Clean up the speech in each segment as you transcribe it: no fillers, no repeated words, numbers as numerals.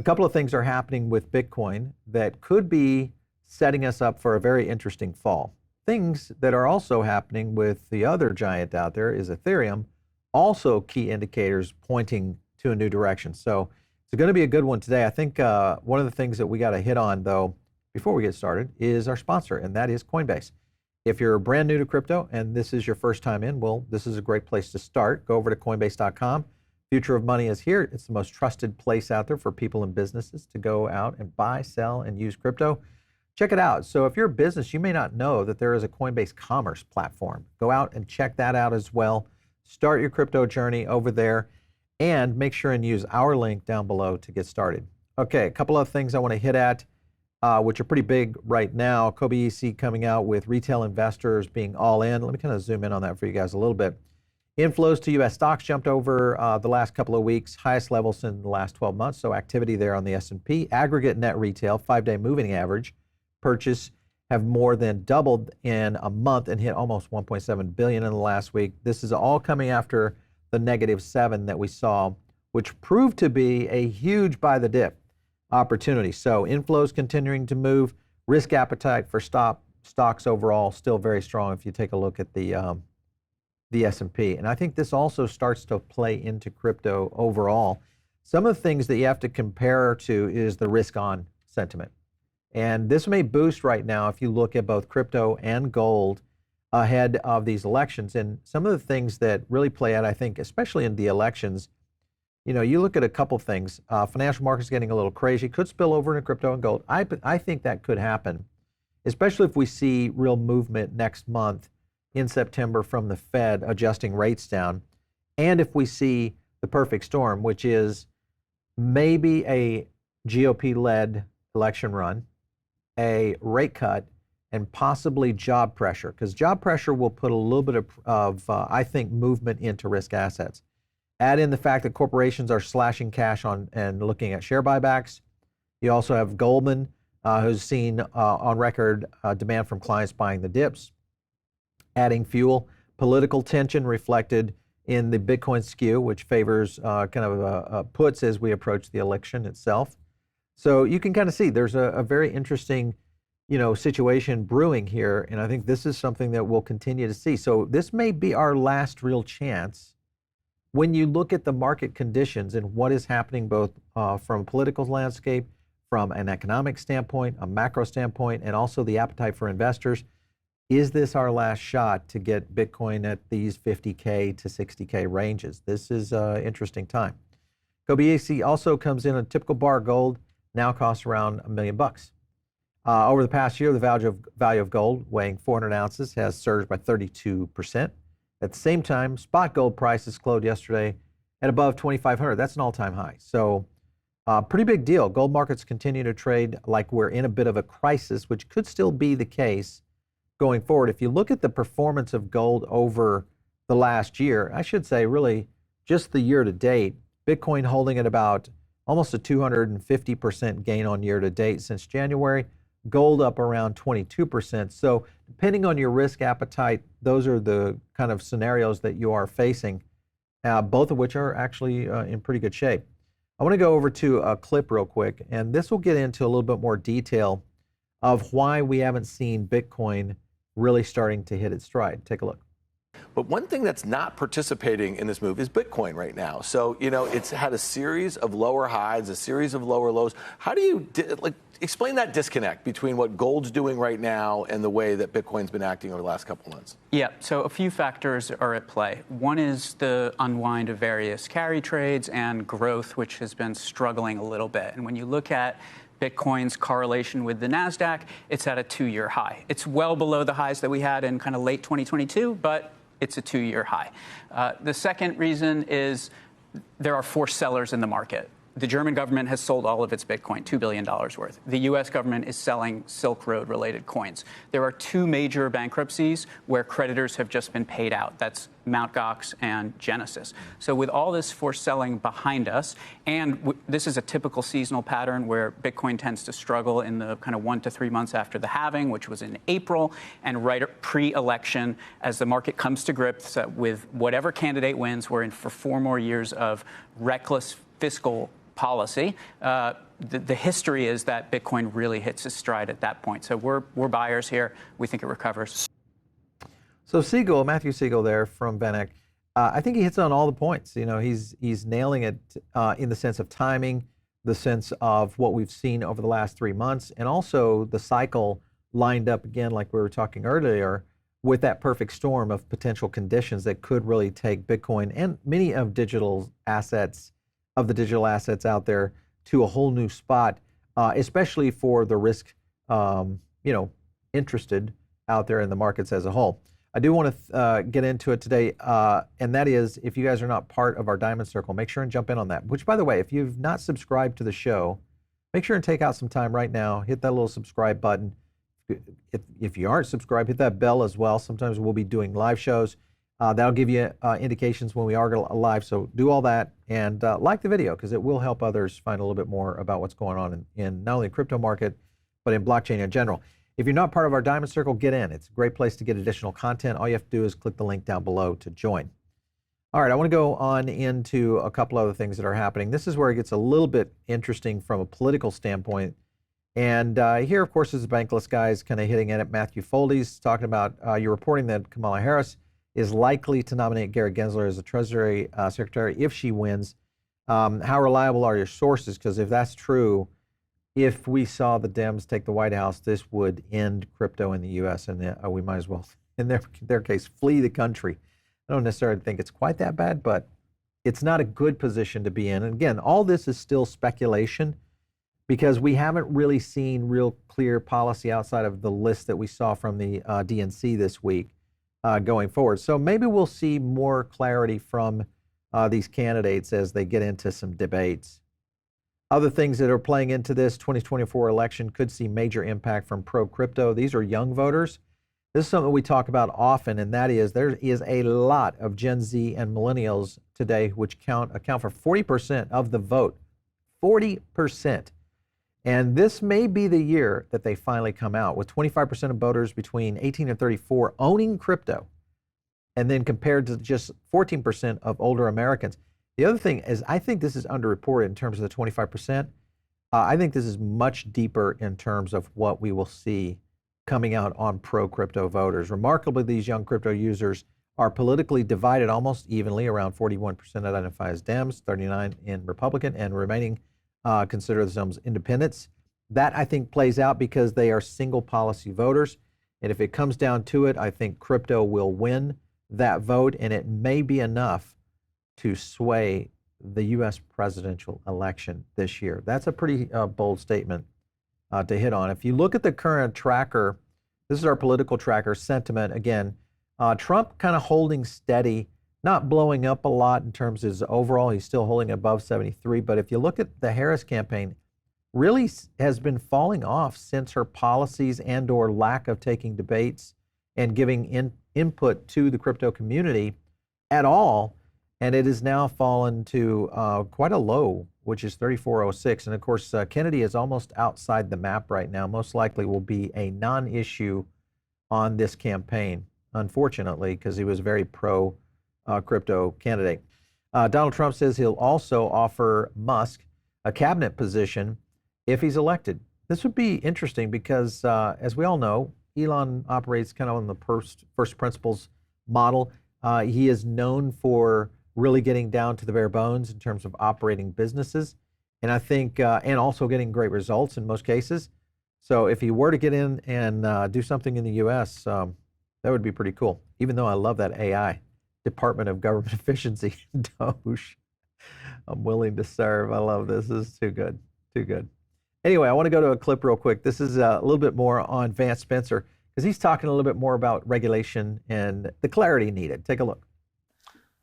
couple of things are happening with Bitcoin that could be setting us up for a very interesting fall. Things that are also happening with the other giant out there is Ethereum, also key indicators pointing to a new direction. So it's going to be a good one today. I think one of the things that we got to hit on, though, before we get started, is our sponsor, and that is Coinbase. If you're brand new to crypto and this is your first time in, well, this is a great place to start. Go over to Coinbase.com. Future of money is here. It's the most trusted place out there for people and businesses to go out and buy, sell, and use crypto. Check it out. So if you're a business, you may not know that there is a Coinbase commerce platform. Go out and check that out as well. Start your crypto journey over there and make sure and use our link down below to get started. Okay, a couple of things I want to hit at, which are pretty big right now. Kobe EC coming out with retail investors being all in. Let me kind of zoom in on that for you guys a little bit. Inflows to U.S. stocks jumped over the last couple of weeks, highest level since the last 12 months. So activity there on the S&P. Aggregate net retail, 5-day moving average purchase have more than doubled in a month and hit almost 1.7 billion in the last week. This is all coming after the -7 that we saw, which proved to be a huge buy the dip opportunity. So inflows continuing to move. Risk appetite for stocks overall still very strong if you take a look at the S&P. And I think this also starts to play into crypto overall. Some of the things that you have to compare to is the risk on sentiment. And this may boost right now if you look at both crypto and gold ahead of these elections. And some of the things that really play out, I think, especially in the elections, you know, you look at a couple things. Financial markets getting a little crazy, could spill over into crypto and gold. I think that could happen, especially if we see real movement next month in September from the Fed adjusting rates down. And if we see the perfect storm, which is maybe a GOP-led election run, a rate cut, and possibly job pressure, because job pressure will put a little bit of I think, movement into risk assets. Add in the fact that corporations are slashing cash on and looking at share buybacks. You also have Goldman, who's seen on record demand from clients buying the dips, adding fuel. Political tension reflected in the Bitcoin skew, which favors kind of puts as we approach the election itself. So you can kind of see there's a very interesting, you know, situation brewing here, and I think this is something that we'll continue to see. So this may be our last real chance when you look at the market conditions and what is happening both from a political landscape, from an economic standpoint, a macro standpoint, and also the appetite for investors. Is this our last shot to get Bitcoin at these 50K to 60K ranges? This is an interesting time. Kobe also comes in a typical bar gold, now costs around $1 million. Over the past year, the value of gold, weighing 400 ounces, has surged by 32%. At the same time, spot gold prices closed yesterday at above 2,500. That's an all-time high. So pretty big deal. Gold markets continue to trade like we're in a bit of a crisis, which could still be the case going forward. If you look at the performance of gold over the last year, I should say really just the year to date, Bitcoin holding at about almost a 250% gain on year to date since January, gold up around 22%. So depending on your risk appetite, those are the kind of scenarios that you are facing, both of which are actually in pretty good shape. I want to go over to a clip real quick, and this will get into a little bit more detail of why we haven't seen Bitcoin really starting to hit its stride. Take a look. But one thing that's not participating in this move is Bitcoin right now. So, you know, it's had a series of lower highs, a series of lower lows. How do you explain that disconnect between what gold's doing right now and the way that Bitcoin's been acting over the last couple months? Yeah, so a few factors are at play. One is the unwind of various carry trades and growth, which has been struggling a little bit. And when you look at Bitcoin's correlation with the NASDAQ, it's at a 2-year high. It's well below the highs that we had in kind of late 2022, but it's a 2-year high. The second reason is there are forced sellers in the market. The German government has sold all of its Bitcoin, $2 billion worth. The U.S. government is selling Silk Road-related coins. There are 2 major bankruptcies where creditors have just been paid out. That's Mt. Gox and Genesis. So with all this forced selling behind us, and this is a typical seasonal pattern where Bitcoin tends to struggle in the kind of 1 to 3 months after the halving, which was in April, and right pre-election, as the market comes to grips with whatever candidate wins, we're in for 4 more years of reckless fiscal policy. the history is that Bitcoin really hits its stride at that point. So we're buyers here. We think it recovers. So Sigel, Matthew Sigel there from VanEck, I think he hits on all the points. You know, he's nailing it in the sense of timing, the sense of what we've seen over the last 3 months, and also the cycle lined up again, like we were talking earlier, with that perfect storm of potential conditions that could really take Bitcoin and many of the digital assets out there to a whole new spot, especially for the risk, interested out there in the markets as a whole. I do want to get into it today, and that is, if you guys are not part of our Diamond Circle, make sure and jump in on that. Which, by the way, if you've not subscribed to the show, make sure and take out some time right now, hit that little subscribe button. If you aren't subscribed, hit that bell as well. Sometimes we'll be doing live shows. That'll give you indications when we are live, so do all that, and like the video, because it will help others find a little bit more about what's going on in not only the crypto market, but in blockchain in general. If you're not part of our Diamond Circle, get in. It's a great place to get additional content. All you have to do is click the link down below to join. All right, I want to go on into a couple other things that are happening. This is where it gets a little bit interesting from a political standpoint. And here, of course, is the Bankless guys kind of hitting at it. Matthew Foldy's talking about, you're reporting that Kamala Harris is likely to nominate Gary Gensler as the Treasury Secretary if she wins. How reliable are your sources? Because if that's true, if we saw the Dems take the White House, this would end crypto in the U.S. and we might as well, in their case, flee the country. I don't necessarily think it's quite that bad, but it's not a good position to be in. And again, all this is still speculation because we haven't really seen real clear policy outside of the list that we saw from the DNC this week going forward. So maybe we'll see more clarity from these candidates as they get into some debates. Other things that are playing into this 2024 election could see major impact from pro-crypto. These are young voters. This is something we talk about often, and that is there is a lot of Gen Z and millennials today which account for 40% of the vote. 40%. And this may be the year that they finally come out, with 25% of voters between 18 and 34 owning crypto, and then compared to just 14% of older Americans. The other thing is, I think this is underreported in terms of the 25%. I think this is much deeper in terms of what we will see coming out on pro-crypto voters. Remarkably, these young crypto users are politically divided almost evenly. Around 41% identify as Dems, 39% in Republican, and remaining consider themselves independents. That, I think, plays out because they are single policy voters. And if it comes down to it, I think crypto will win that vote, and it may be enough to sway the U.S. presidential election this year. That's a pretty bold statement to hit on. If you look at the current tracker, this is our political tracker sentiment. Again, Trump kind of holding steady, not blowing up a lot in terms of his overall. He's still holding above 73. But if you look at the Harris campaign, really has been falling off since her policies and or lack of taking debates and giving input to the crypto community at all. And it has now fallen to quite a low, which is 3406. And of course, Kennedy is almost outside the map right now. Most likely will be a non-issue on this campaign, unfortunately, because he was a very pro-crypto candidate. Donald Trump says he'll also offer Musk a cabinet position if he's elected. This would be interesting because, as we all know, Elon operates kind of on the first principles model. He is known for really getting down to the bare bones in terms of operating businesses. And I think, and also getting great results in most cases. So if he were to get in and do something in the US, that would be pretty cool. Even though I love that AI, Department of Government Efficiency, Doge. I'm willing to serve. I love this. This is too good, too good. Anyway, I want to go to a clip real quick. This is a little bit more on Vance Spencer, because he's talking a little bit more about regulation and the clarity needed. Take a look.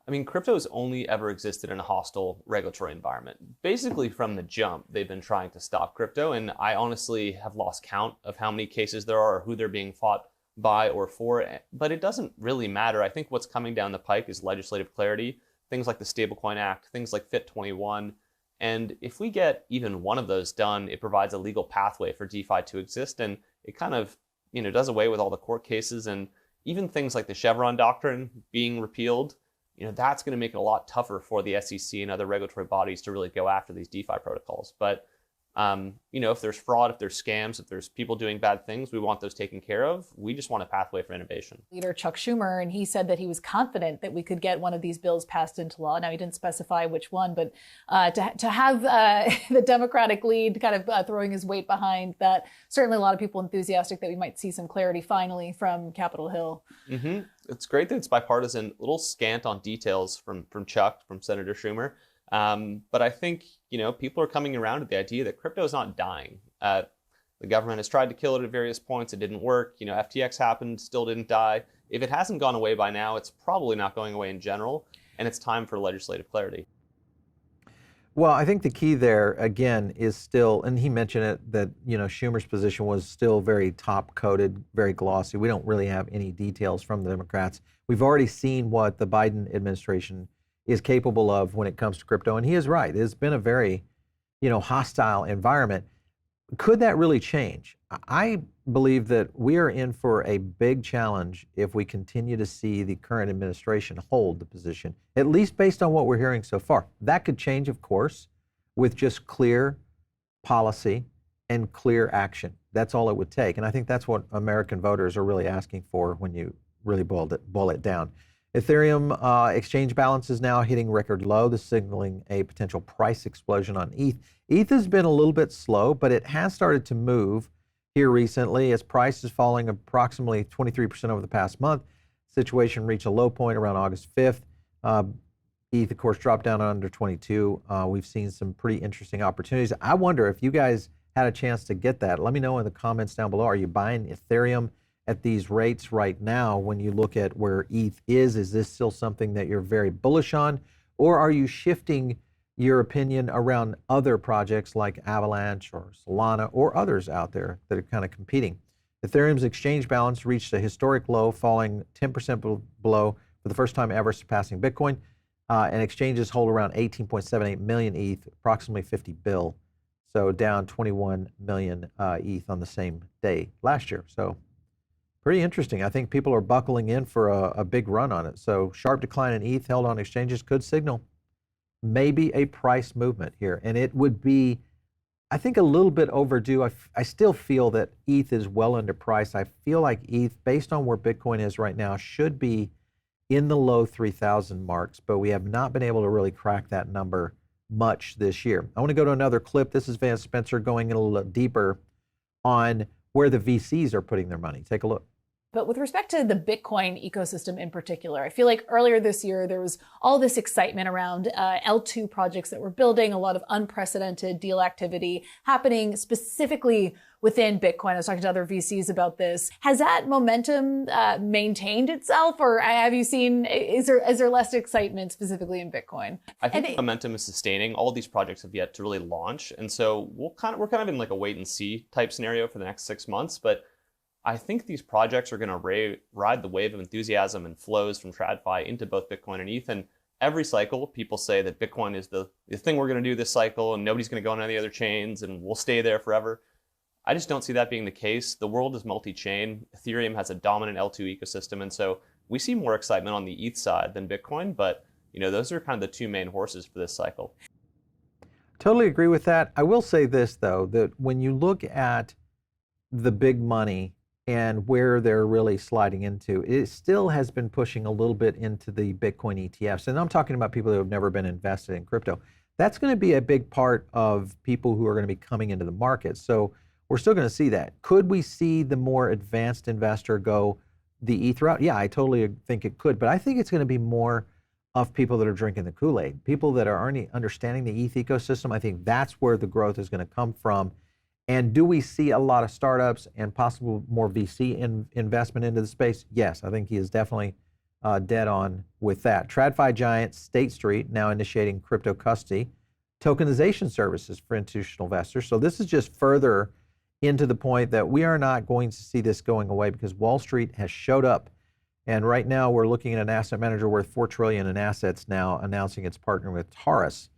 I mean, crypto has only ever existed in a hostile regulatory environment. Basically, from the jump, they've been trying to stop crypto, and I honestly have lost count of how many cases there are or who they're being fought by or for, but it doesn't really matter. I think what's coming down the pike is legislative clarity, things like the Stablecoin Act, things like Fit 21, and if we get even one of those done, it provides a legal pathway for DeFi to exist, and it kind of, does away with all the court cases, and even things like the Chevron doctrine being repealed. That's going to make it a lot tougher for the SEC and other regulatory bodies to really go after these DeFi protocols. But If there's fraud, if there's scams, if there's people doing bad things, we want those taken care of. We just want a pathway for innovation. Leader Chuck Schumer, and he said that he was confident that we could get one of these bills passed into law. Now, he didn't specify which one, but to have the Democratic lead kind of throwing his weight behind that, certainly a lot of people enthusiastic that we might see some clarity finally from Capitol Hill. Mm-hmm. It's great that it's bipartisan, a little scant on details from Chuck, from Senator Schumer. But I think, people are coming around to the idea that crypto is not dying. The government has tried to kill it at various points. It didn't work. FTX happened, still didn't die. If it hasn't gone away by now, it's probably not going away in general. And it's time for legislative clarity. Well, I think the key there, again, is still, and he mentioned it, that, Schumer's position was still very top-coated, very glossy. We don't really have any details from the Democrats. We've already seen what the Biden administration is capable of when it comes to crypto. And he is right. It's been a very, hostile environment. Could that really change? I believe that we are in for a big challenge if we continue to see the current administration hold the position, at least based on what we're hearing so far. That could change, of course, with just clear policy and clear action. That's all it would take. And I think that's what American voters are really asking for when you really boil it down. Ethereum exchange balance is now hitting record low. This is signaling a potential price explosion on ETH. ETH has been a little bit slow, but it has started to move here recently. Its price is falling approximately 23% over the past month. Situation reached a low point around August 5th. ETH, of course, dropped down under 22. We've seen some pretty interesting opportunities. I wonder if you guys had a chance to get that. Let me know in the comments down below. Are you buying Ethereum at these rates right now when you look at where ETH is? Is this still something that you're very bullish on? Or are you shifting your opinion around other projects like Avalanche or Solana or others out there that are kind of competing? Ethereum's exchange balance reached a historic low, falling 10% below for the first time ever, surpassing Bitcoin. And exchanges hold around 18.78 million ETH, approximately 50 bill. So down 21 million ETH on the same day last year. So pretty interesting. I think people are buckling in for a big run on it. So sharp decline in ETH held on exchanges could signal maybe a price movement here. And it would be, I think, a little bit overdue. I still feel that ETH is well underpriced. I feel like ETH, based on where Bitcoin is right now, should be in the low 3,000 marks, but we have not been able to really crack that number much this year. I want to go to another clip. This is Vance Spencer going in a little deeper on where the VCs are putting their money. Take a look. But with respect to the Bitcoin ecosystem in particular, I feel like earlier this year, there was all this excitement around L2 projects that were building, a lot of unprecedented deal activity happening specifically within Bitcoin. I was talking to other VCs about this. Has that momentum maintained itself, or have you seen, is there less excitement specifically in Bitcoin? I think the momentum is sustaining. All of these projects have yet to really launch. And so we're kind of in like a wait and see type scenario for the next 6 months. But I think these projects are going to ride the wave of enthusiasm and flows from TradFi into both Bitcoin and ETH. And every cycle, people say that Bitcoin is the thing we're going to do this cycle, and nobody's going to go on any other chains, and we'll stay there forever. I just don't see that being the case. The world is multi-chain. Ethereum has a dominant L2 ecosystem, and so we see more excitement on the ETH side than Bitcoin. But those are kind of the two main horses for this cycle. Totally agree with that. I will say this, though, that when you look at the big money and where they're really sliding into, it still has been pushing a little bit into the Bitcoin ETFs. And I'm talking about people who have never been invested in crypto. That's going to be a big part of people who are going to be coming into the market. So we're still going to see that. Could we see the more advanced investor go the ETH route? Yeah, I totally think it could. But I think it's going to be more of people that are drinking the Kool-Aid, people that are already understanding the ETH ecosystem. I think that's where the growth is going to come from. And do we see a lot of startups and possible more VC investment into the space? Yes, I think he is definitely dead on with that. TradFi giant State Street now initiating crypto custody tokenization services for institutional investors. So this is just further into the point that we are not going to see this going away because Wall Street has showed up. And right now we're looking at an asset manager worth $4 trillion in assets now announcing its partner with Taurus.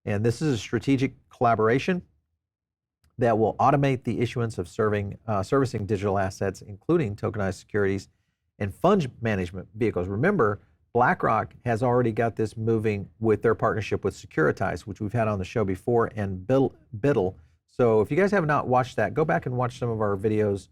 And this is a strategic collaboration that will automate the issuance of servicing digital assets, including tokenized securities and fund management vehicles. Remember, BlackRock has already got this moving with their partnership with Securitize, which we've had on the show before, and BIDL. So if you guys have not watched that, go back and watch some of our videos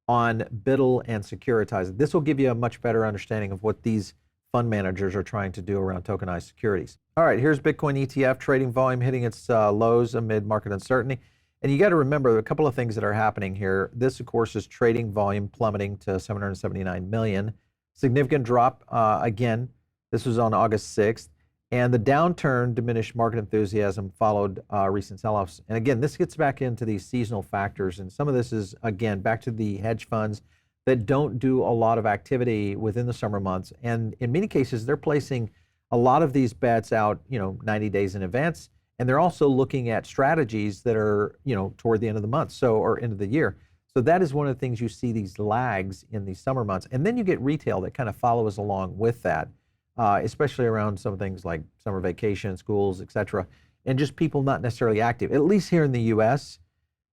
on BUIDL and Securitize. This will give you a much better understanding of what these fund managers are trying to do around tokenized securities. All right, here's Bitcoin ETF trading volume hitting its lows amid market uncertainty. And you got to remember a couple of things that are happening here. This, of course, is trading volume plummeting to 779 million. Significant drop again. This was on August 6th. And the downturn diminished market enthusiasm followed recent sell-offs. And again, this gets back into these seasonal factors. And some of this is, again, back to the hedge funds that don't do a lot of activity within the summer months. And in many cases, they're placing a lot of these bets out, 90 days in advance. And they're also looking at strategies that are, toward the end of the month, or end of the year. So that is one of the things you see, these lags in these summer months. And then you get retail that kind of follows along with that, especially around some things like summer vacation, schools, et cetera, and just people not necessarily active, at least here in the US.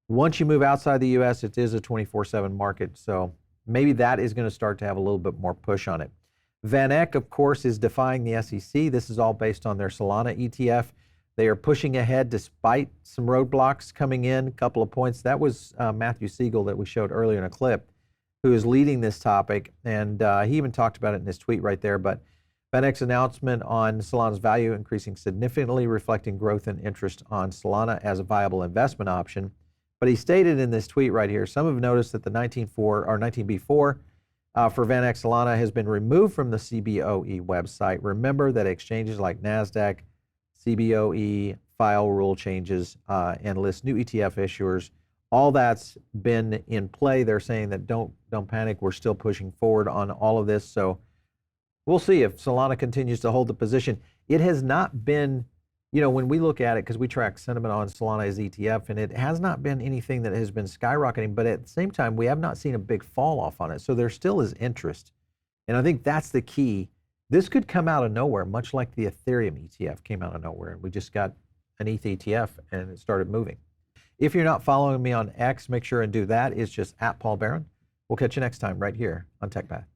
Once you move outside the US, it is a 24/7 market. So maybe that is going to start to have a little bit more push on it. Van Eck, of course, is defying the SEC. This is all based on their Solana ETF. They are pushing ahead despite some roadblocks coming in, a couple of points. That was Matthew Sigel that we showed earlier in a clip, who is leading this topic. And he even talked about it in his tweet right there. But Van Eck's announcement on Solana's value increasing significantly, reflecting growth and interest on Solana as a viable investment option. But he stated in this tweet right here, some have noticed that the 19B4 for Van Eck Solana has been removed from the CBOE website. Remember that exchanges like NASDAQ, CBOE file rule changes and list new ETF issuers. All that's been in play. They're saying that don't panic. We're still pushing forward on all of this. So we'll see if Solana continues to hold the position. It has not been, when we look at it, because we track sentiment on Solana as ETF, and it has not been anything that has been skyrocketing. But at the same time, we have not seen a big fall off on it. So there still is interest. And I think that's the key. This could come out of nowhere, much like the Ethereum ETF came out of nowhere. And we just got an ETH ETF and it started moving. If you're not following me on X, make sure and do that. It's just @Paul Barron. We'll catch you next time right here on TechPath.